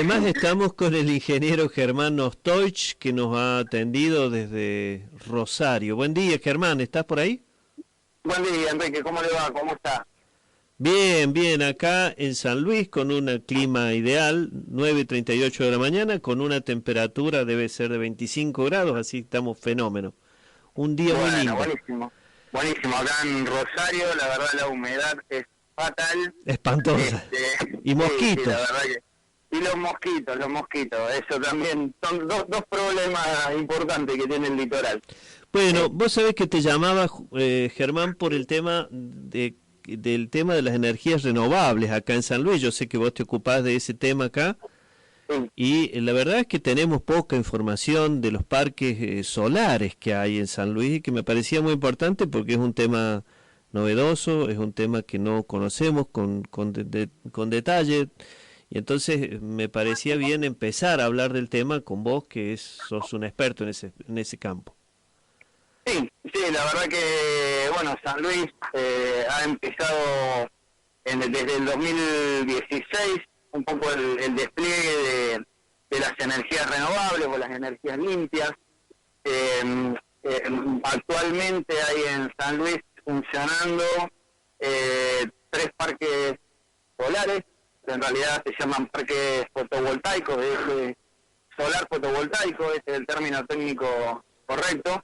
además estamos con el ingeniero Germán Ostoich, que nos ha atendido desde Rosario. Buen día, Germán, ¿estás por ahí? Buen día, Enrique, ¿cómo le va? ¿Cómo está? Bien, bien, acá en San Luis con un clima ideal, 9:38 de la mañana, con una temperatura debe ser de 25 grados, así estamos fenómeno. Un día muy Bueno, lindo. buenísimo. Buenísimo, acá en Rosario, la verdad la humedad es fatal. Espantosa. Y Sí, mosquitos. la verdad que... Y los mosquitos, eso también son dos problemas importantes que tiene el litoral. Bueno, vos sabés que te llamaba, Germán, por el tema del tema de las energías renovables acá en San Luis. Yo sé que vos te ocupás de ese tema acá. Sí, Y la verdad es que tenemos poca información de los parques solares que hay en San Luis y que me parecía muy importante porque es un tema novedoso, es un tema que no conocemos con detalle y entonces me parecía bien empezar a hablar del tema con vos sos un experto en ese campo. sí, la verdad que, bueno, San Luis ha empezado desde el 2016 un poco el despliegue de las energías renovables o las energías limpias. Eh, Actualmente hay en San Luis funcionando 3 parques solares, que en realidad se llaman parques fotovoltaicos, solar fotovoltaico, ese es el término técnico correcto.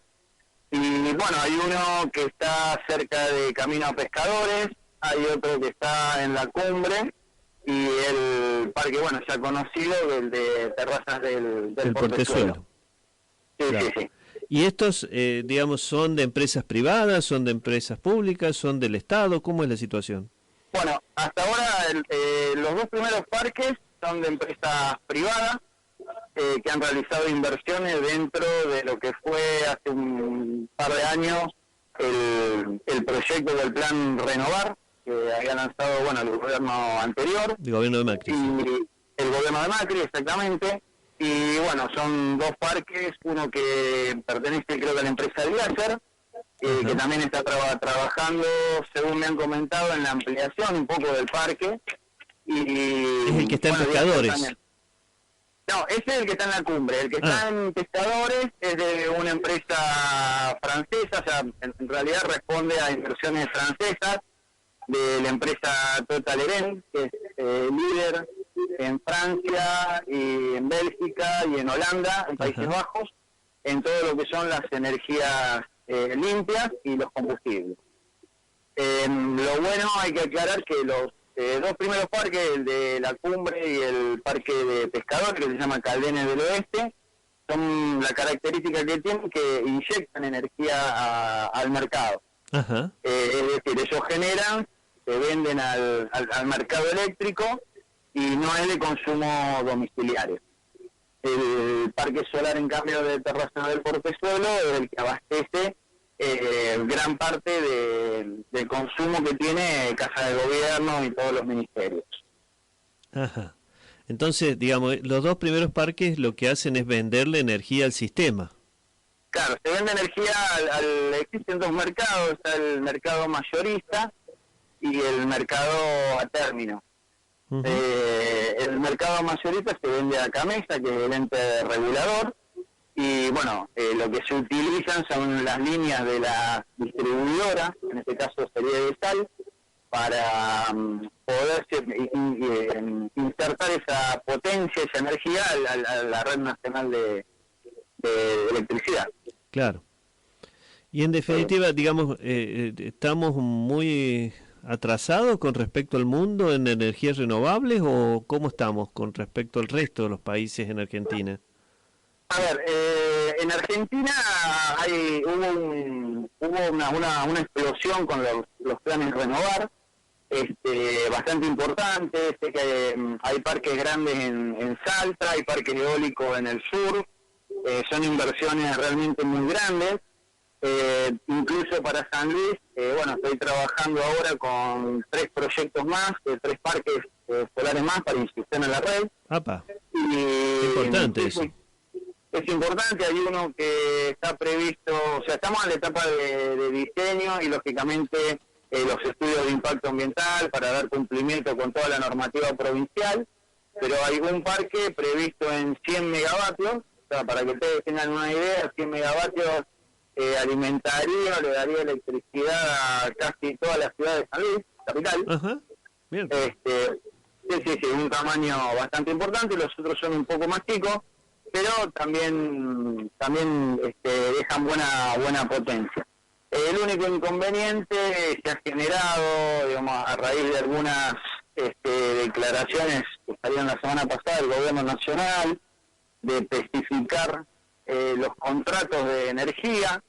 Y bueno, hay uno que está cerca de Camino a Pescadores, hay otro que está en la cumbre, y el parque, bueno, ya conocido, el de Terrazas del El Portezuelo. portezuelo. Sí, Claro. sí, sí. ¿Y estos, digamos, son de empresas privadas, son de empresas públicas, son del Estado? ¿Cómo es la situación? Bueno, hasta ahora los 2 primeros parques son de empresas privadas que han realizado inversiones dentro de lo que fue hace un par de años el proyecto del Plan Renovar, que había lanzado, bueno, el gobierno anterior, El gobierno de Macri. Sí. y el gobierno de Macri, exactamente. Y bueno, son 2 parques, uno que pertenece creo que a la empresa Glaser, que también está trabajando, según me han comentado, en la ampliación un poco del parque. Y Es el que está en bueno, Pescadores. no, ese es el que está en la cumbre. El que está en Pescadores es de una empresa francesa, o sea, en realidad responde a inversiones francesas de la empresa Total Eren, que es líder en Francia y en Bélgica y en Holanda, en Países Bajos, en todo lo que son las energías limpias y los combustibles. Lo bueno, hay que aclarar que los 2 primeros parques, el de la cumbre y el parque de Pescador, que se llama Caldenes del Oeste, son la característica que tienen que inyectan energía al mercado. Ajá. Es decir, ellos generan, se venden al mercado eléctrico y no es de consumo domiciliario. El parque solar, en cambio, de Terraza del Portezuelo es el que abastece gran parte del consumo que tiene Casa de Gobierno y todos los ministerios. Ajá. Entonces, digamos, los 2 primeros parques lo que hacen es venderle energía al sistema. Claro, se vende energía existen 2 mercados, está el mercado mayorista y el mercado a término. El mercado mayorista se vende a Camesa, que es el ente regulador, y bueno, lo que se utilizan son las líneas de la distribuidora, en este caso sería de Sal, para poder insertar esa potencia, esa energía a la red nacional de electricidad. Claro. Y en definitiva, digamos, ¿estamos muy atrasados con respecto al mundo en energías renovables o cómo estamos con respecto al resto de los países en Argentina? A ver, en Argentina hubo una explosión con los planes Renovar, bastante importante. Sé que hay parques grandes en Salta, hay parques eólicos en el sur, son inversiones realmente muy grandes. Incluso para San Luis, bueno, estoy trabajando ahora con 3 proyectos más, 3 parques solares más para inscripción en la red. ¡Apa! Y, Importante eso. es importante, hay uno que está previsto, o sea, estamos en la etapa de diseño y lógicamente los estudios de impacto ambiental para dar cumplimiento con toda la normativa provincial. pero hay un parque previsto en 100 megavatios, o sea, para que ustedes tengan una idea, 100 megavatios alimentaría, le daría electricidad a casi toda la ciudad de San Luis, capital. Ajá. Bien. Sí, un tamaño bastante importante, los otros son un poco más chicos, pero también dejan buena potencia. El único inconveniente se ha generado, digamos, a raíz de algunas declaraciones que salieron la semana pasada del gobierno nacional, de especificar los contratos de energía,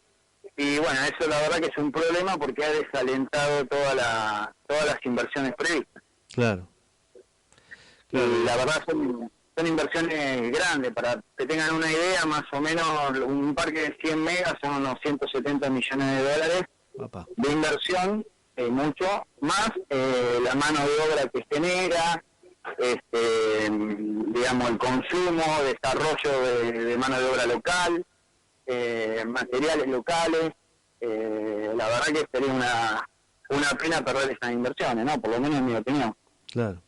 y bueno, eso la verdad que es un problema porque ha desalentado todas las inversiones previstas. Claro. Y la verdad son inversiones grandes. Para que tengan una idea, más o menos un parque de 100 megas son unos 170 millones de dólares de inversión, mucho más la mano de obra que genera, digamos, el consumo, desarrollo de mano de obra local, materiales locales. La verdad que sería una pena perder esas inversiones, ¿no? Por lo menos en mi opinión. Claro.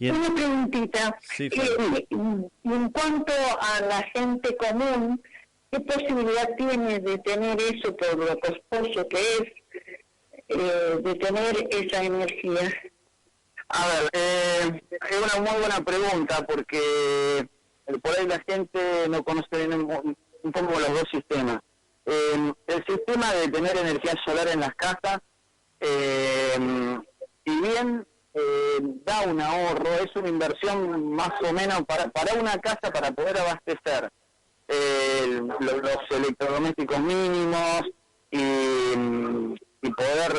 Una preguntita. Sí, en cuanto a la gente común, ¿qué posibilidad tiene de tener eso por lo costoso que es, de tener esa energía? A ver, es una muy buena pregunta porque por ahí la gente no conoce un poco los dos sistemas. El sistema de tener energía solar en las casas, si bien da un ahorro, es una inversión más o menos para una casa, para poder abastecer los electrodomésticos mínimos y poder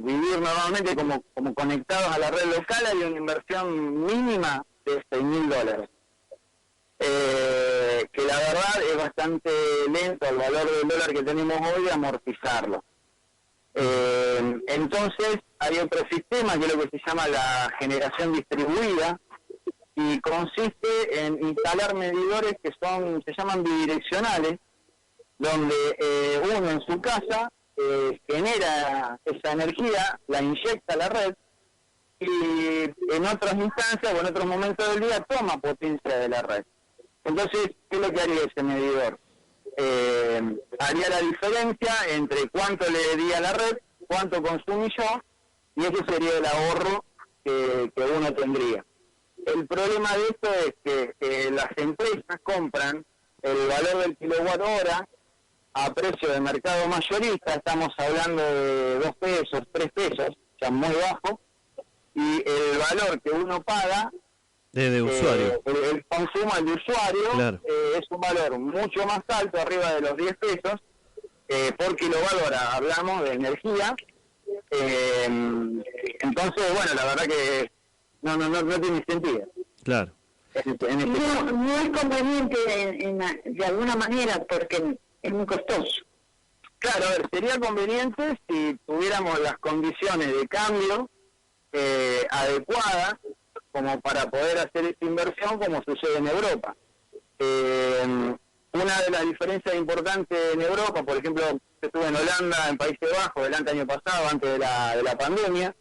vivir normalmente como conectados a la red local. Hay una inversión mínima de $6.000, que la verdad es bastante lento el valor del dólar que tenemos hoy de amortizarlo. Entonces hay otro sistema que es lo que se llama la generación distribuida, y consiste en instalar medidores que se llaman bidireccionales, donde uno en su casa genera esa energía, la inyecta a la red, y en otras instancias o en otros momentos del día toma potencia de la red. Entonces, ¿qué es lo que haría ese medidor? Haría la diferencia entre cuánto le di a la red, cuánto consumí yo, y ese sería el ahorro que uno tendría. El problema de esto es que las empresas compran el valor del kilowatt hora a precio de mercado mayorista, estamos hablando de 2 pesos, 3 pesos, o sea, muy bajo, y el valor que uno paga de usuario, el consumo de usuario, claro, es un valor mucho más alto, arriba de los 10 pesos por kilowatt hora, hablamos de energía. Entonces, bueno, la verdad que no tiene sentido. Claro. No es conveniente de alguna manera porque es muy costoso. Claro, a ver, sería conveniente si tuviéramos las condiciones de cambio adecuadas como para poder hacer esta inversión, como sucede en Europa. Una de las diferencias importantes en Europa, por ejemplo, estuve en Holanda, en Países Bajos, el año pasado, antes de la pandemia,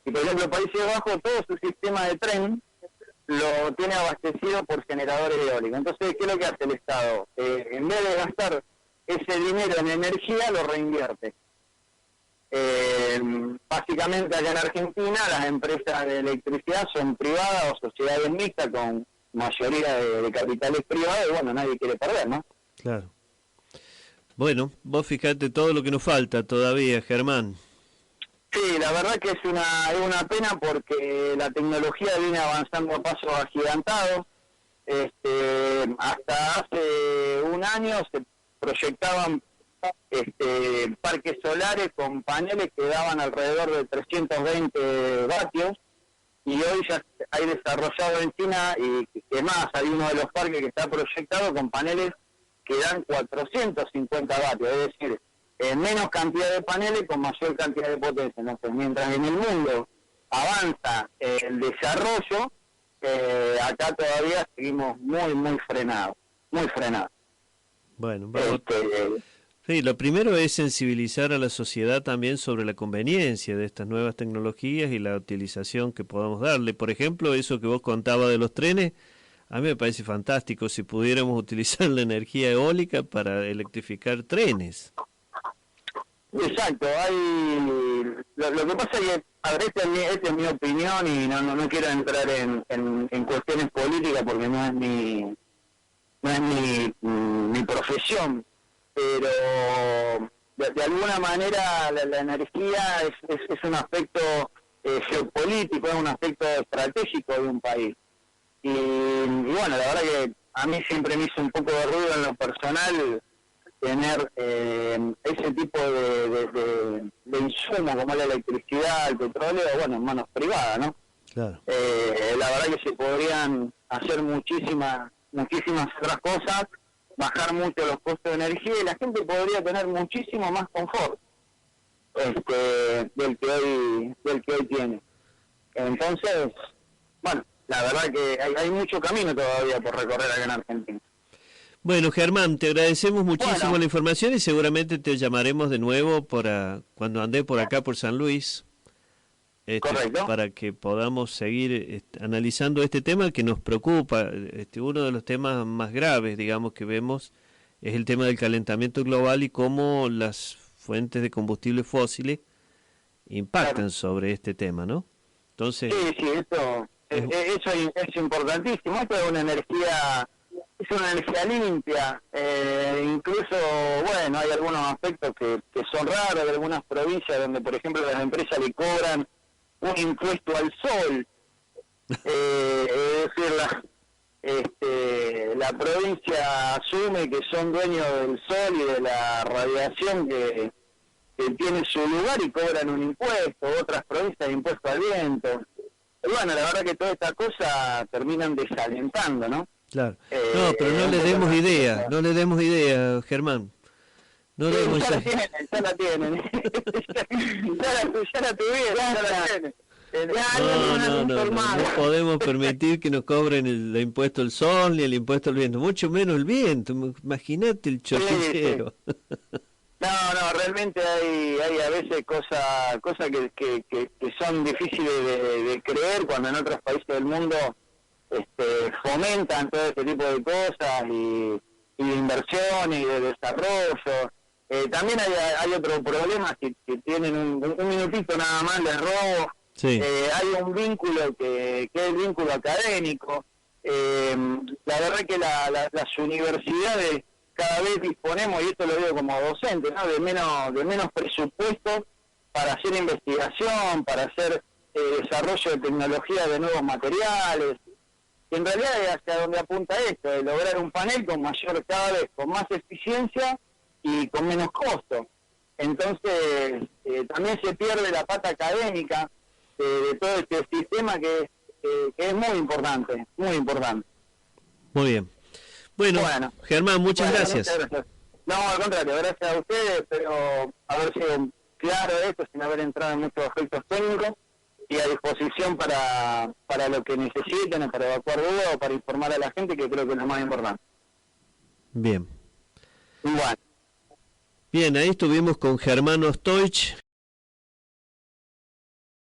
y por ejemplo, Países Bajos, todo su sistema de tren lo tiene abastecido por generadores eólicos. Entonces, ¿qué es lo que hace el Estado? En vez de gastar ese dinero en energía, lo reinvierte. Básicamente acá en Argentina las empresas de electricidad son privadas o sociedades mixtas con mayoría de capitales privados, y bueno, nadie quiere perder, ¿no? Claro. Bueno, vos fijate todo lo que nos falta todavía, Germán. Sí, la verdad que es una pena porque la tecnología viene avanzando a pasos agigantados. Hasta hace un año se proyectaban parques solares con paneles que daban alrededor de 320 vatios, y hoy ya hay desarrollado en China, y que más, hay uno de los parques que está proyectado con paneles que dan 450 vatios, es decir, menos cantidad de paneles con mayor cantidad de potencia. Entonces, mientras en el mundo avanza el desarrollo, acá todavía seguimos muy frenados, muy frenados. Bueno, Sí, lo primero es sensibilizar a la sociedad también sobre la conveniencia de estas nuevas tecnologías y la utilización que podamos darle. Por ejemplo, eso que vos contabas de los trenes, a mí me parece fantástico si pudiéramos utilizar la energía eólica para electrificar trenes. Exacto, lo que pasa es que, a ver, esta es mi opinión y no quiero entrar en cuestiones políticas porque no es mi profesión, pero de alguna manera la energía es un aspecto geopolítico, es un aspecto estratégico de un país. Y bueno, la verdad que a mí siempre me hizo un poco de ruido en lo personal tener ese tipo de insumo como la electricidad, el petróleo, bueno, en manos privadas, ¿no? Claro. La verdad que se podrían hacer muchísimas otras cosas, bajar mucho los costos de energía y la gente podría tener muchísimo más confort del que hoy tiene. Entonces, bueno, la verdad que hay mucho camino todavía por recorrer acá en Argentina. Bueno, Germán, te agradecemos muchísimo Bueno, la información y seguramente te llamaremos de nuevo cuando ande por acá por San Luis, correcto. para que podamos seguir analizando este tema que nos preocupa. Uno de los temas más graves, digamos, que vemos es el tema del calentamiento global y cómo las fuentes de combustibles fósiles impactan Claro. sobre este tema, ¿no? Entonces, Sí, eso es importantísimo. Esto es una energía limpia. Incluso, bueno, hay algunos aspectos que son raros de algunas provincias donde, por ejemplo, las empresas le cobran un impuesto al sol. Es decir, la provincia asume que son dueños del sol y de la radiación que tiene su lugar y cobran un impuesto, otras provincias impuesto al viento. Y bueno, la verdad que todas estas cosas terminan desalentando, ¿no? claro. No, pero no le demos idea, Germán. No le demos Ya la esa- tienen, ya la tienen. ya la tuvieron, ya la tienen. No podemos permitir que nos cobren el impuesto al sol ni el impuesto al viento, mucho menos el viento. Imagínate el choricero. No, realmente hay a veces cosas que son difíciles de creer cuando en otros países del mundo fomentan todo este tipo de cosas y de inversiones y de desarrollo. También hay otro problema que tienen un minutito nada más, les robo. Sí. Hay un vínculo que es el vínculo académico. La verdad que las universidades cada vez disponemos, y esto lo digo como docente, ¿no?, de menos presupuesto para hacer investigación, para hacer desarrollo de tecnología de nuevos materiales. Y en realidad es hacia donde apunta esto, de lograr un panel cada vez con más eficiencia y con menos costo. Entonces, también se pierde la pata académica de todo este sistema que es muy importante, muy importante. Muy bien. Bueno, Germán, muchas gracias. No, al contrario, gracias a ustedes, espero haber sido claro esto sin haber entrado en muchos aspectos técnicos y a disposición para lo que necesiten, para evacuar dudas o para informar a la gente, que creo que es lo más importante. Bien. Bueno. Bien, ahí estuvimos con Germán Ostoich.